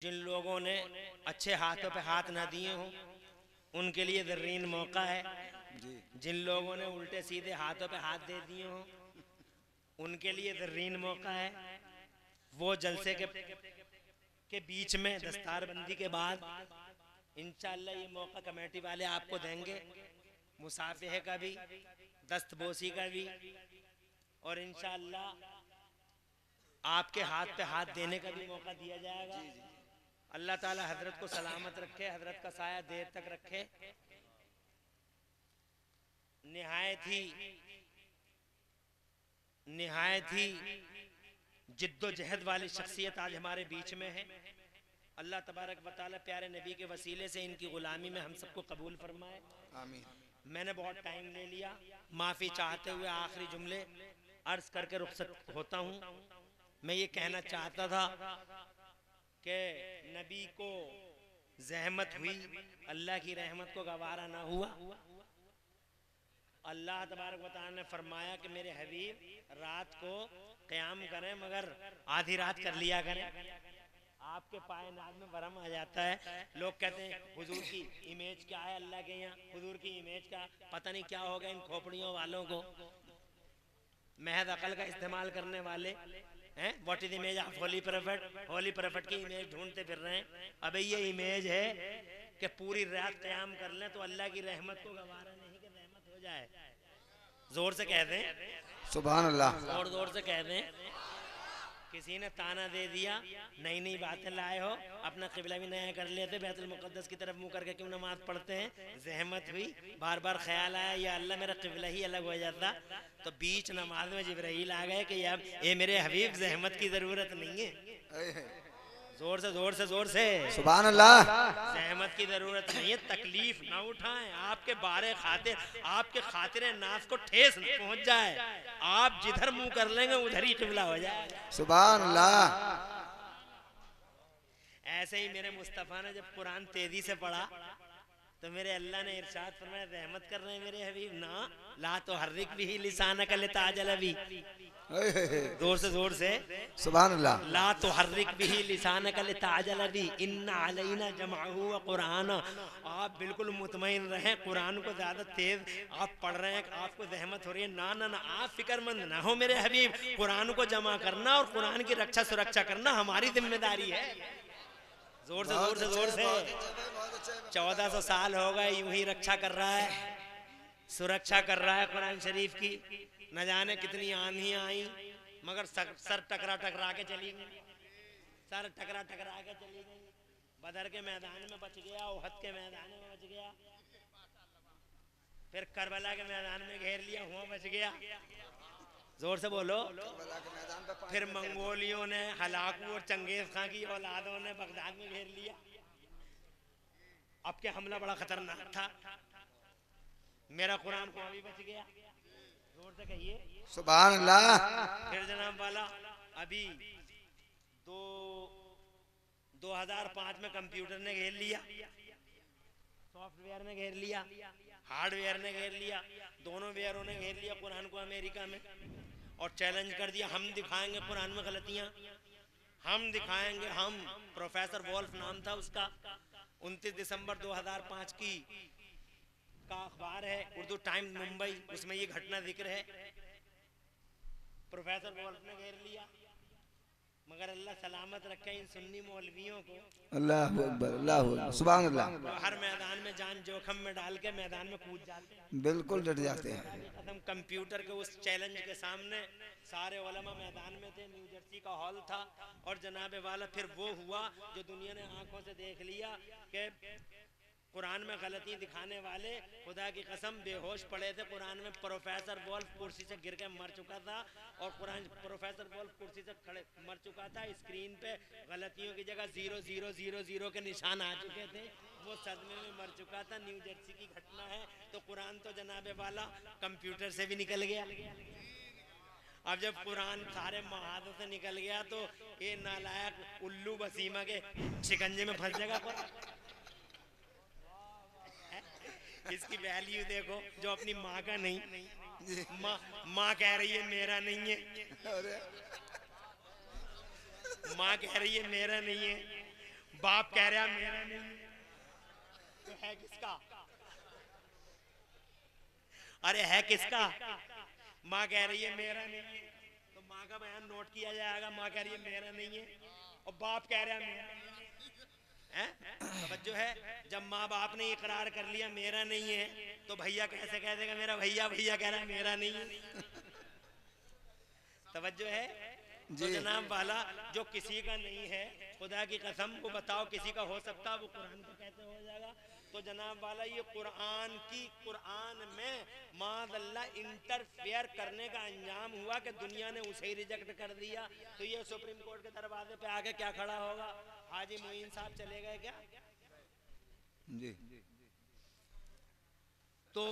जिन लोगों ने अच्छे हाथों पे हाथ ना दिए हों उनके लिए दर्रीन मौका है। जिन लोगों ने उल्टे सीधे हाथों पे हाथ दे दिए हों उनके लिए दर्रीन मौका है। वो जलसे के बीच में दस्तारबंदी के बाद इंशाअल्लाह ये मौका कमेटी वाले आपको देंगे, मुसाफिहे का भी, दस्तबोसी का भी, और इंशाअल्लाह आपके हाथ पे हाथ देने का भी मौका दिया जाएगा। अल्लाह ताला हजरत को सलामत रखे, हजरत का साया देर तक रखे। निहायत ही जिद्दोजहद वाली शख्सियत आज हमारे बीच में है। अल्लाह तबारक व तआला प्यारे नबी के वसीले से इनकी गुलामी में हम सबको कबूल फरमाए, आमीन। मैंने बहुत टाइम ले लिया, माफ़ी चाहते हुए आखिरी जुमले अर्ज करके रुखसत होता हूँ। मैं ये कहना चाहता था कि नबी को जहमत हुई, अल्लाह की रहमत को गवारा ना हुआ। अल्लाह तबारक व तआला ने फरमाया कि मेरे हबीब रात को क़याम करें मगर आधी रात कर लिया करें। आपके पाए नाज में वरम आ जाता है। लोग कहते हैं हुजूर की इमेज क्या है अल्लाह के यहाँ, हुजूर की इमेज का पता नहीं क्या होगा इन खोपड़ियों वालों को, महज अकल का इस्तेमाल करने वाले हैं। What is image of holy prophet, holy prophet की इमेज ढूंढते फिर रहे हैं। अबे ये इमेज है कि पूरी रात क़याम कर लें तो अल्लाह की रहमत को गवारा नहीं कि रहमत हो जाए। जोर से कह दें सुभान अल्लाह, जोर जोर से कह दें। किसी ने ताना दे दिया, नई नई बातें लाए हो, अपना किबला भी नया कर लेते, बैतुल मुक़द्दस की तरफ मुंह करके क्यों नमाज पढ़ते हैं। जहमत हुई, बार बार ख्याल आया या अल्लाह मेरा किबला ही अलग हो जाता, तो बीच नमाज में जिब्राइल आ गए कि यार ये मेरे हबीब जहमत की ज़रूरत नहीं है। जोर से जोर से जोर से सुभान अल्लाह। जहमत की जरूरत नहीं है, तकलीफ ना उठाएं। आपके बारे खातिर, आपके खातिर नाफ को ठेस न पहुंच जाए, आप जिधर मुंह कर लेंगे उधर ही किबला हो जाए। सुभान अल्लाह। ऐसे ही मेरे मुस्तफ़ा ने जब कुरान तेजी से पढ़ा तो मेरे अल्लाह ने इरशाद फरमाया रहमत कर रहे हैं मेरे हबीब ना, ला तो हर्रिक भी लिसानक लिताजल भी, जोर से सुभान अल्लाह। ला तो हर्रिक भी लिसानक लिताजल भी इन्ना अलैना जमअहू व कुरान। आप बिल्कुल मुतमईन रहें, कुरान को ज्यादा तेज आप पढ़ रहे हैं, आपको जहमत हो रही है, ना ना ना, आप फिक्रमंद ना हो मेरे हबीब। कुरान को जमा करना और कुरान की रक्षा सुरक्षा करना हमारी जिम्मेदारी है। जोर से जोर से जोर से 1400 साल हो गए यूं ही रक्षा कर रहा है, सुरक्षा कर रहा है कुरान शरीफ की। न जाने कितनी आंधियां आई मगर सर टकरा टकरा के चली गई, सर टकरा टकरा के चली गई। बदर के मैदान में बच गया, उहद के मैदान में बच गया, फिर करबला के मैदान में घेर लिया, हुआ बच गया। जोर से बोलो। फिर मंगोलियों ने, हलाकू और चंगेज खां की औलादों ने बगदाद में घेर लिया। अब के हमला बड़ा खतरनाक था, मेरा कुरान को अभी बच गया। जोर से कहिए सुभान अल्लाह। फिर जनाब वाला अभी 2005 में कंप्यूटर ने घेर लिया, सॉफ्टवेयर ने घेर लिया, हार्डवेयर ने घेर लिया, दोनों वेयरों ने घेर लिया कुरान को अमेरिका में, और चैलेंज कर दिया हम दिखाएंगे कुरान में गलतियां, हम दिखाएंगे हम। प्रोफेसर वोल्फ नाम था उसका, 29 दिसंबर 2005 की का अखबार है उर्दू टाइम्स मुंबई, उसमें ये घटना जिक्र है। प्रोफेसर वोल्फ ने घेर लिया, मगर अल्लाह सलामत रखे इन सुन्नी मौलवियों को। अल्लाह अकबर, अल्लाह अकबर, सुभान अल्लाह। तो हर मैदान में जान जोखम में डाल के मैदान में कूद जाते हैं, बिल्कुल डट जाते हैं। कदम कंप्यूटर के उस चैलेंज के सामने सारे उलमा मैदान में थे, न्यू जर्सी का हॉल था। और जनाबे वाला फिर वो हुआ जो दुनिया ने आंखों से देख लिया कि कुरान में गलती दिखाने वाले खुदा की कसम बेहोश पड़े थे। कुरान में प्रोफेसर वोल्फ कुर्सी से गिर के मर चुका था, और कुरान प्रोफेसर वोल्फ कुर्सी से खड़े मर चुका था। स्क्रीन पे गलतियों की जगह 0000 के निशान आ चुके थे, वो सदमे में मर चुका था। न्यू जर्सी की घटना है। तो कुरान तो जनाबे वाला कंप्यूटर से भी निकल गया। अब जब कुरान सारे महादों से निकल गया तो ये नालायक उल्लू बसीमा के शिकंजे में फंस जाएगा। इसकी वैल्यू देखो, जो अपनी माँ का नहीं, माँ कह रही है मेरा नहीं है, माँ कह रही है मेरा नहीं है, बाप कह रहा मेरा नहीं तो है किसका? अरे है किसका? माँ कह रही है मेरा नहीं है, तो माँ का बयान नोट किया जाएगा। माँ कह रही है मेरा नहीं है और बाप कह रहा है मेरा है। तवज्जो है, जब माँ बाप ने इकरार कर लिया मेरा नहीं है, तो भैया कैसे कह देगा मेरा भैया? भैया कह रहा है मेरा नहीं है। तवज्जो है। तो जनाब वाला जो किसी का नहीं है, खुदा की कसम वो बताओ किसी का हो सकता, वो कुरान का कैसे हो जाएगा? तो जनाब वाला ये कुरान में मादल्ला इंटरफेयर करने का अंजाम हुआ कि दुनिया ने उसे ही रिजेक्ट कर दिया। तो ये सुप्रीम कोर्ट के दरवाजे पे आके क्या खड़ा होगा? हाजी मोइन साहब चले गए क्या? जी। तो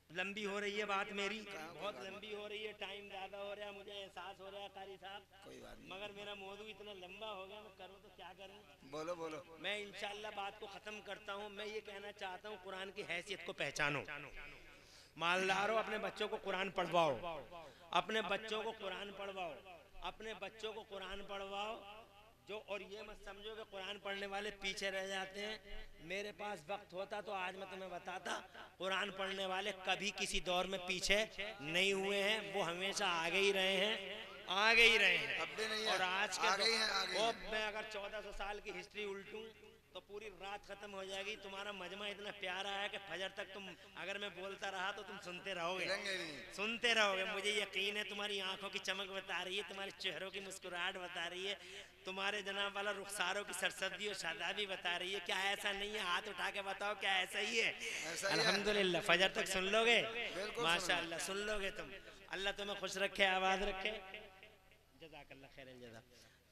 लंबी हो रही है बात मेरी, बहुत लंबी हो रही है, टाइम ज्यादा हो रहा है, मुझे एहसास हो रहा है कारी साहब, कोई बात नहीं, मगर मेरा मौजू इतना लंबा हो गया, मैं करूँ तो क्या करूँ? बोलो बोलो। मैं इंशाल्लाह बात को खत्म करता हूँ। मैं ये कहना चाहता हूँ कुरान की हैसियत को पहचानो। मालदारों, अपने बच्चों को कुरान पढ़वाओ, अपने बच्चों को कुरान पढ़वाओ, अपने बच्चों को कुरान पढ़वाओ जो। और ये मत समझो कि कुरान पढ़ने वाले पीछे रह जाते हैं। मेरे पास वक्त होता तो आज मैं तुम्हें बताता, कुरान पढ़ने वाले कभी किसी दौर में पीछे नहीं हुए हैं, वो हमेशा आगे ही रहे हैं, आगे ही रहे हैं। अब भी नहीं है, और आज के आगे ही हैं, आगे ही हैं। मैं अगर 1400 साल की हिस्ट्री उल्टूं तो पूरी रात खत्म हो जाएगी। तुम्हारा मजमा इतना प्यारा है कि फजर तक तुम, अगर मैं बोलता रहा तो तुम सुनते रहोगे, सुनते रहोगे। मुझे यकीन है तुम्हारी आंखों की चमक बता रही है, तुम्हारे चेहरों की मुस्कुराहट बता रही है, तुम्हारे जनाब वाला रुखसारों की सरसब्जी और शादाबी बता रही है। क्या ऐसा नहीं है? हाथ उठा के बताओ, क्या ऐसा ही है? अल्हम्दुलिल्लाह फजर तक सुन लोगे, माशाअल्लाह सुन लोगे तुम। अल्लाह तुम्हें खुश रखे, आबाद रखे, जज़ाकल्लाह खैरल जज़ा।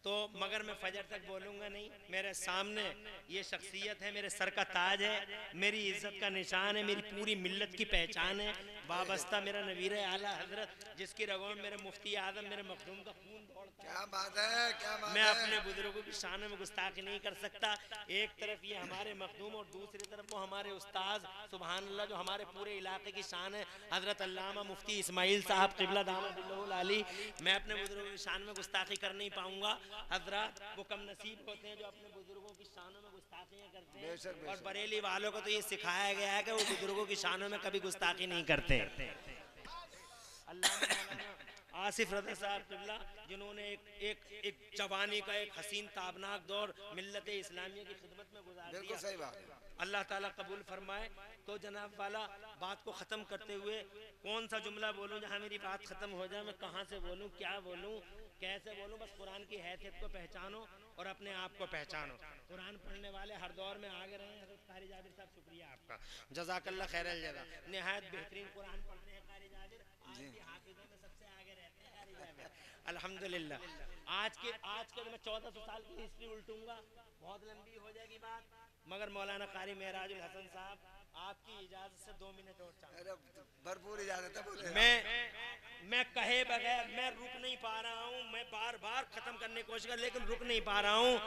तो मगर मैं फजर तक बोलूँगा नहीं। मेरे सामने ये शख्सियत है, मेरे सर का ताज है, मेरी इज्जत का निशान है, मेरी पूरी मिल्लत की पहचान है। वाबस्ता मेरा नवीर आला हजरत, जिसकी रगों में मेरे मुफ्ती आजम मेरे मखदूम का खून दौड़ता है। क्या बात है, क्या बात मैं है। अपने बुजुर्गों की शान में गुस्ताखी नहीं कर सकता। एक तरफ ये हमारे मखदूम और दूसरी तरफ वो हमारे उस्ताद सुभान अल्लाह, जो हमारे पूरे इलाके की शान है, हजरत अल्लामा मुफ्ती इस्माइल साहब क़िबला दामद अली। मैं अपने बुजुर्गों की शान में गुस्ताखी कर नहीं पाऊंगा। हजरत वो कम नसीब होते हैं जो अपने बुजुर्गों की शानों में गुस्ताखियां करते हैं। बेशक, बेशक। और बरेली वालों को तो ये सिखाया गया है कि वो बुजुर्गों की शानों में कभी गुस्ताखी नहीं करते। अल्लाह आसिफ रज़ा साहब क़िबला, जिन्होंने एक जवानी का एक हसीन ताबनाक दौर मिल्लत इस्लामिया की खिदमत में गुजार दिया। बिल्कुल सही बात है। अल्लाह ताला कबूल फरमाए। तो जनाब वाला बात को ख़त्म करते हुए कौन सा जुमला बोलूं जहां मेरी बात ख़त्म हो जाए? मैं कहां से बोलूं, क्या बोलूं, कैसे बोलूं? बस कुरान की हैसियत को पहचानो और अपने आप को पहचानो। कुरान पढ़ने वाले हर दौर में आगे रहे। हज़रत कारी जाबिर साहब शुक्रिया आपका, जज़ाकल्लाह खैरल जज़ा। निहायत बेहतरीन कुरान पढ़ते हैं कारी जाबिर, आज भी हाफिज़ों में सबसे आगे रहते हैं कारी जाबिर, अल्हम्दुलिल्लाह। आज के मैं 1400 साल की हिस्ट्री उल्टूंगा, बहुत लंबी हो जाएगी बात, मगर मौलाना कारी मेहराजुल हसन साहब, आपकी इजाजत से 2 मिनट और चाहिए। भरपूर इजाजत है। मैं कहे बगैर मैं रुक नहीं पा रहा हूँ। मैं बार बार खत्म करने की कोशिश कर, लेकिन रुक नहीं पा रहा हूँ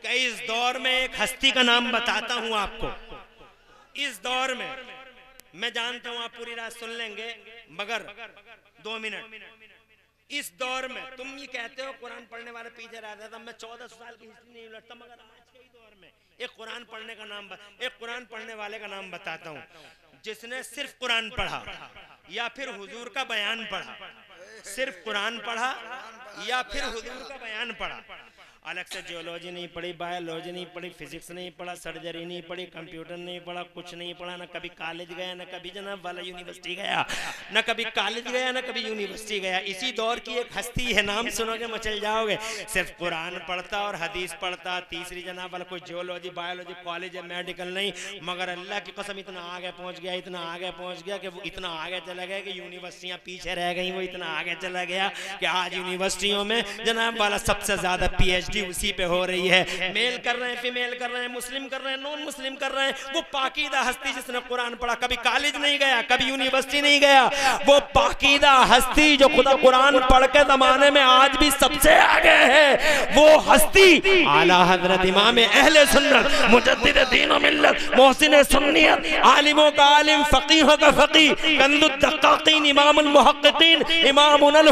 कि इस दौर में एक हस्ती का नाम बताता हूँ आपको। इस दौर में मैं जानता हूँ आप पूरी रात सुन लेंगे, मगर 2 मिनट। इस दौर में तुम ये कहते हो कुरान पढ़ने वाले पीछे रहता था, मैं 1400 साल की हिस्ट्री नहीं लड़ता, मगर आज के ही दौर में एक कुरान पढ़ने का नाम, एक कुरान पढ़ने वाले का नाम बताता हूँ, जिसने सिर्फ कुरान पढ़ा या फिर हुजूर का बयान पढ़ा, सिर्फ कुरान पढ़ा या फिर हुजूर का बयान पढ़ा, अलग से जियोलॉजी नहीं पढ़ी, बायोलॉजी नहीं पढ़ी, फिजिक्स नहीं पढ़ा, सर्जरी नहीं पढ़ी, कंप्यूटर नहीं पढ़ा, कुछ नहीं पढ़ा, ना कभी कॉलेज गया, ना कभी जनाब वाला यूनिवर्सिटी गया, ना कभी कॉलेज गया, ना कभी यूनिवर्सिटी गया। इसी दौर की एक हस्ती है, नाम सुनोगे मचल जाओगे। सिर्फ कुरान पढ़ता और हदीस पढ़ता, तीसरी जनाब वाला कोई जियोलॉजी बायोलॉजी कॉलेज है, मेडिकल नहीं, मगर अल्लाह की कसम इतना आगे पहुंच गया, इतना आगे पहुंच गया कि वो इतना आगे चला गया कि यूनिवर्सिटियां पीछे रह गई। वो इतना आगे चला गया कि आज यूनिवर्सिटियों में जनाब वाला सबसे ज्यादा PhD उसी पे हो रही है। मेल कर रहे हैं, फीमेल कर रहे हैं, मुस्लिम कर रहे हैं, नॉन मुस्लिम कर रहे हैं। वो पाकीदा हस्ती जिसने कुरान पढ़ा, कभी कॉलेज नहीं गया, कभी यूनिवर्सिटी नहीं गया, वो पाकीदा हस्ती जो खुदा कुरान पढ़ के जमाने में आज भी सबसे आगे है, वो हस्ती आला हजरत इमाम अहले सुन्नत मुजद्दिद दीन व मिल्लत मोहसिन सुन्नियत आलिमों का आलिम फकीहों का फकीह कंदुद दक्काकीन इमामुल मुहक्किकीन इमामुल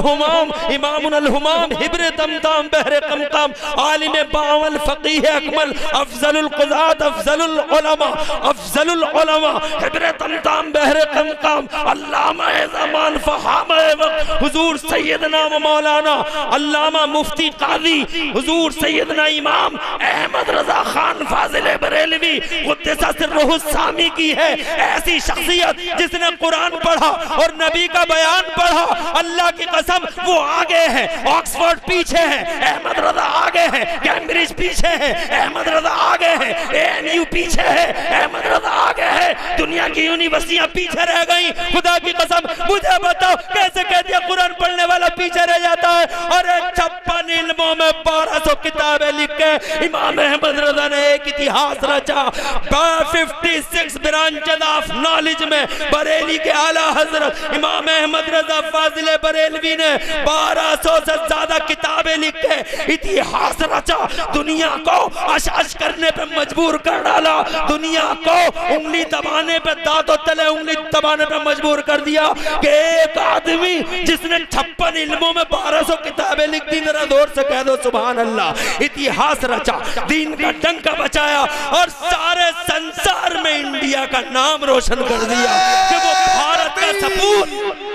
हुमाम हिब्र तमताम बहरे कमकाम आलिम बावल फकीह अकमल अफजलुल क़ुज़ात अफजलुल उलमा अफजलुल उलमा हिब्र तमताम बहरे कमकाम अल्लामा ज़मान फ़हाम वक्त हुजूर सैयदना व मौलाना अल्लामा मुफ्ती काजी हुजूर सैयदना इमाम अहमद रजा खान फाजिल बरेलवी क़ुद्दस सिर्रुहु सामी की है। ऐसी शख्सियत जिसने कुरान पढ़ा और नबी का बयान पढ़ा, अल्लाह की कसम वो आगे है, ऑक्सफोर्ड पीछे है, अहमद रजा आगे है, कैम्ब्रिज पीछे है, अहमद रजा आगे है, ANU पीछे है, अहमद रजा आगे है, दुनिया की यूनिवर्सिटियां पीछे रह गई। खुदा की कसम मुझे बताओ कैसे कहती है कुरान पढ़ने वाला पीछे रह जाता है? अरे 56 इल्मों में 1200 किताबें लिख के इमाम अहमद रजा ने एक इतिहास रचा। 56 ब्रांचेस ऑफ नॉलेज में बरेली के आला हजरत इमाम अहमद रजा फाजिल बरेलवी ने 1200 से ज्यादा किताबें लिख के इतिहास रचा। दुनिया को अशाश करने पे मजबूर कर डाला, दुनिया को उंगली दबाने पे, दांतों तले उंगली दबाने पे मजबूर कर दिया कि एक आदमी जिसने 56 इल्मों में 1200 किताबें लिख दी, जरा जोर से कह दो सुभान अल्लाह। इतिहास रचा, दीन का डंका बचाया और सारे संसार में इंडिया का नाम रोशन कर दिया कि वो भारत का सपूत